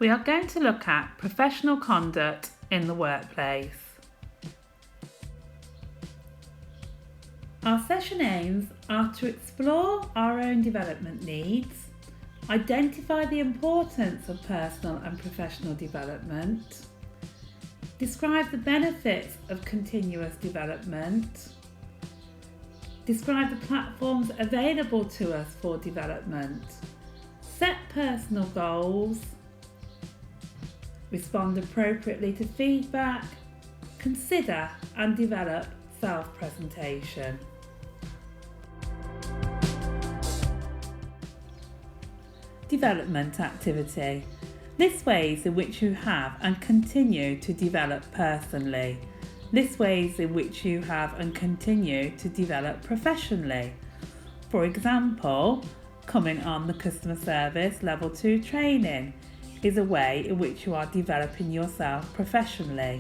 we are going to look at professional conduct in the workplace. Our session aims are to explore our own development needs, identify the importance of personal and professional development, describe the benefits of continuous development, describe the platforms available to us for development, set personal goals, respond appropriately to feedback, consider and develop self-presentation. Development activity. List ways in which you have and continue to develop personally. List ways in which you have and continue to develop professionally. For example, coming on the customer service level 2 training is a way in which you are developing yourself professionally.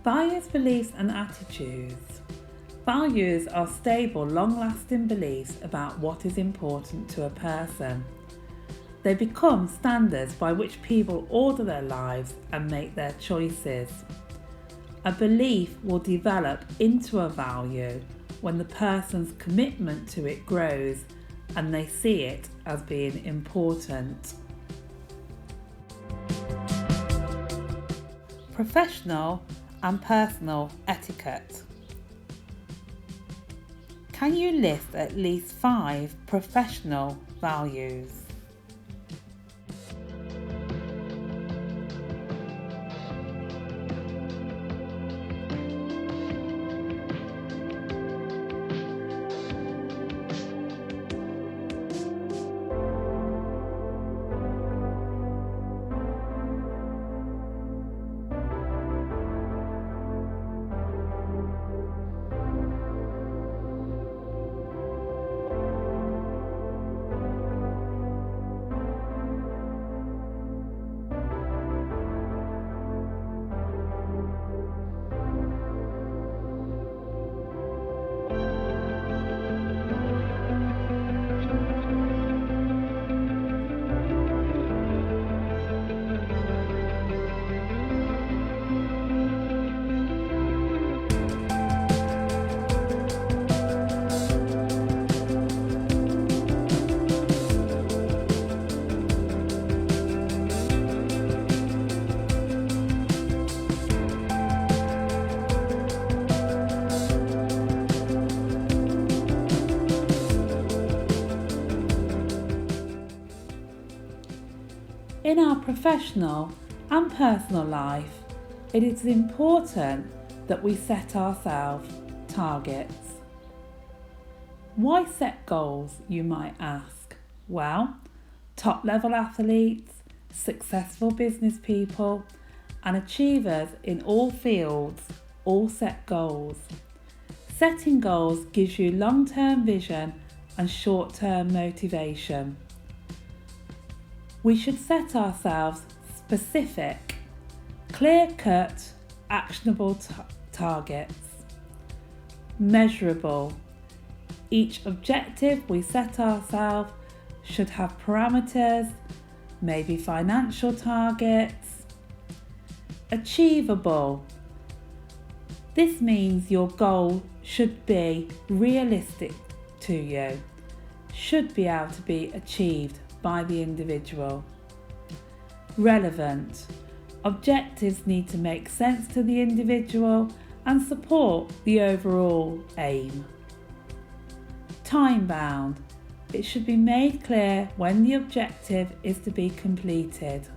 Values, beliefs and attitudes. Values are stable, long-lasting beliefs about what is important to a person. They become standards by which people order their lives and make their choices. A belief will develop into a value when the person's commitment to it grows and they see it as being important. Professional and personal etiquette. Can you list at least 5 professional values? In our professional and personal life, it is important that we set ourselves targets. Why set goals, you might ask? Well, top-level athletes, successful business people, and achievers in all fields all set goals. Setting goals gives you long-term vision and short-term motivation. We should set ourselves specific, clear-cut, actionable targets. Measurable. Each objective we set ourselves should have parameters, maybe financial targets. Achievable. This means your goal should be realistic to you, should be able to be achieved by the individual. Relevant. Objectives need to make sense to the individual and support the overall aim. Time-bound. It should be made clear when the objective is to be completed.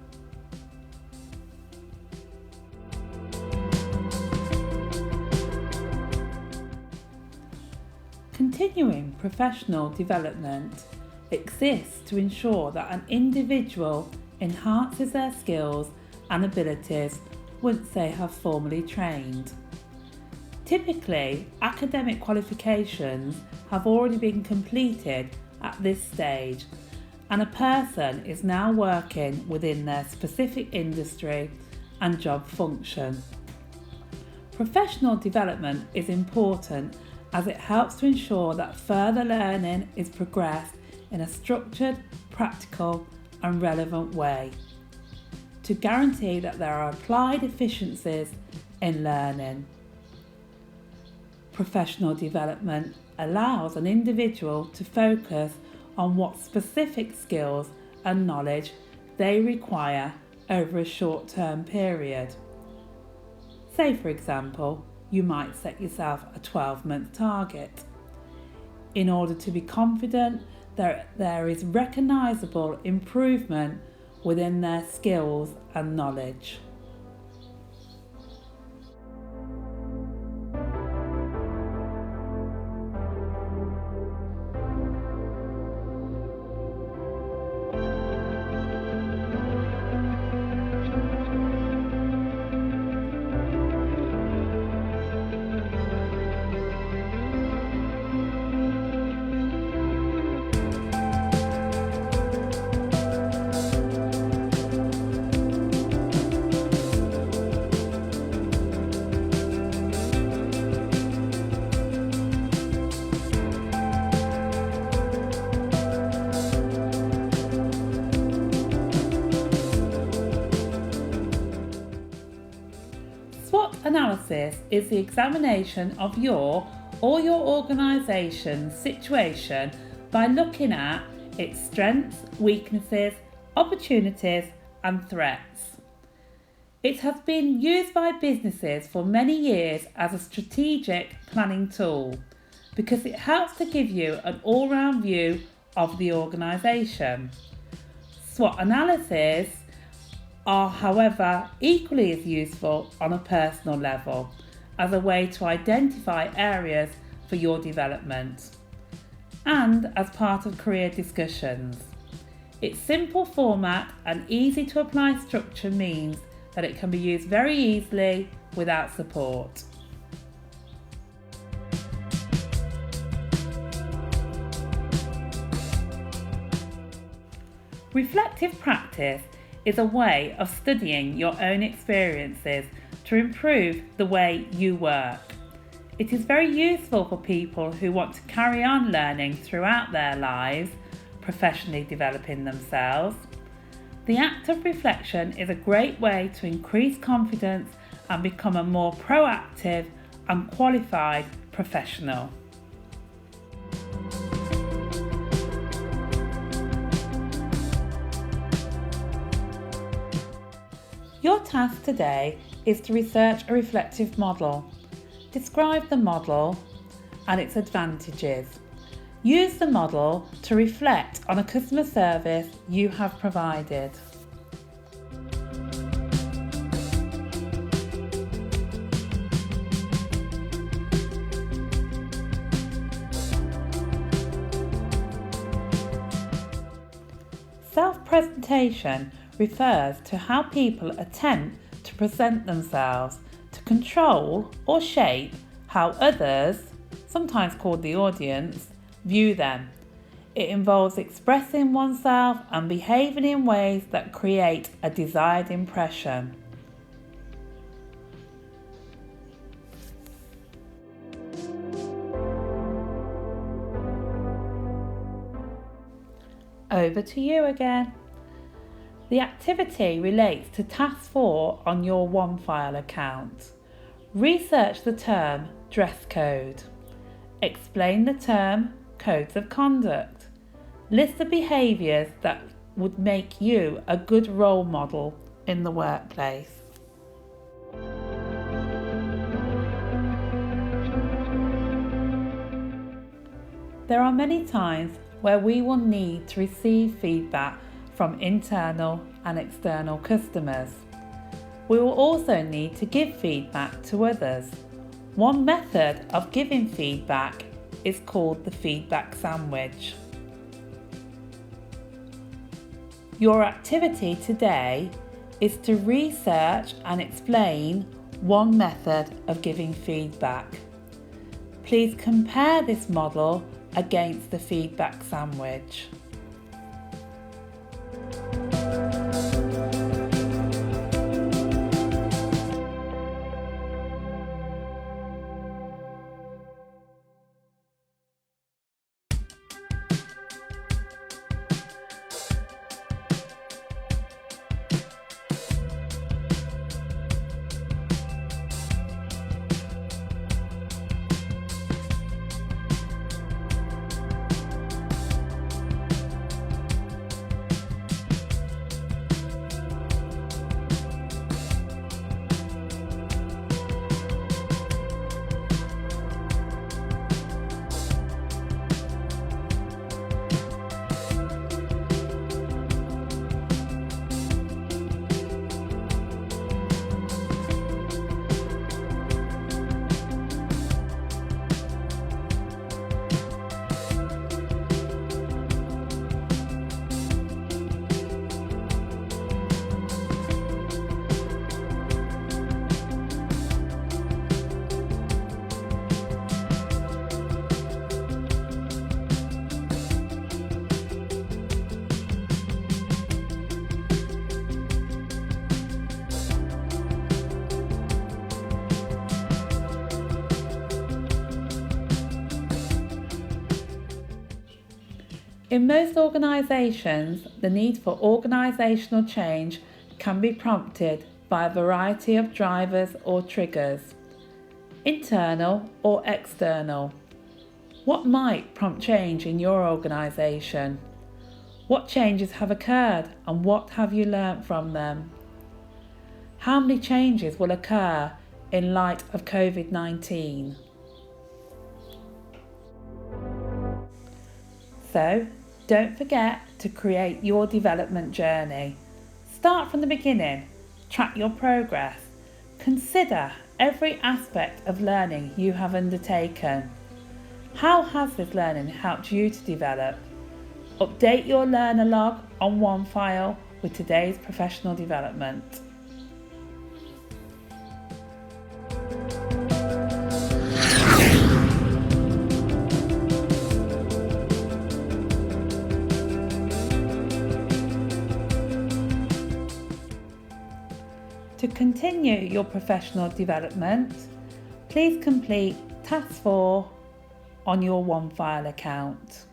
Continuing professional development exists to ensure that an individual enhances their skills and abilities once they have formally trained. Typically, academic qualifications have already been completed at this stage, and a person is now working within their specific industry and job function. Professional development is important as it helps to ensure that further learning is progressed in a structured, practical and relevant way to guarantee that there are applied efficiencies in learning. Professional development allows an individual to focus on what specific skills and knowledge they require over a short-term period. Say, for example, you might set yourself a 12-month target. In order to be confident that there is recognisable improvement within their skills and knowledge. SWOT analysis is the examination of your or your organisation's situation by looking at its strengths, weaknesses, opportunities and threats. It has been used by businesses for many years as a strategic planning tool because it helps to give you an all-round view of the organisation. SWOT analysis are, however, equally as useful on a personal level as a way to identify areas for your development and as part of career discussions. Its simple format and easy to apply structure means that it can be used very easily without support. Reflective practice is a way of studying your own experiences to improve the way you work. It is very useful for people who want to carry on learning throughout their lives, professionally developing themselves. The act of reflection is a great way to increase confidence and become a more proactive and qualified professional. Your task today is to research a reflective model. Describe the model and its advantages. Use the model to reflect on a customer service you have provided. Self-presentation refers to how people attempt to present themselves to control or shape how others, sometimes called the audience, view them. It involves expressing oneself and behaving in ways that create a desired impression. Over to you again. The activity relates to task 4 on your OneFile account. Research the term dress code. Explain the term codes of conduct. List the behaviours that would make you a good role model in the workplace. There are many times where we will need to receive feedback from internal and external customers. We will also need to give feedback to others. One method of giving feedback is called the feedback sandwich. Your activity today is to research and explain one method of giving feedback. Please compare this model against the feedback sandwich. In most organisations, the need for organisational change can be prompted by a variety of drivers or triggers, internal or external. What might prompt change in your organisation? What changes have occurred and what have you learnt from them? How many changes will occur in light of COVID-19? So, don't forget to create your development journey. Start from the beginning, track your progress, consider every aspect of learning you have undertaken. How has this learning helped you to develop? Update your learner log on OneFile with today's professional development. To continue your professional development, please complete Task 4 on your OneFile account.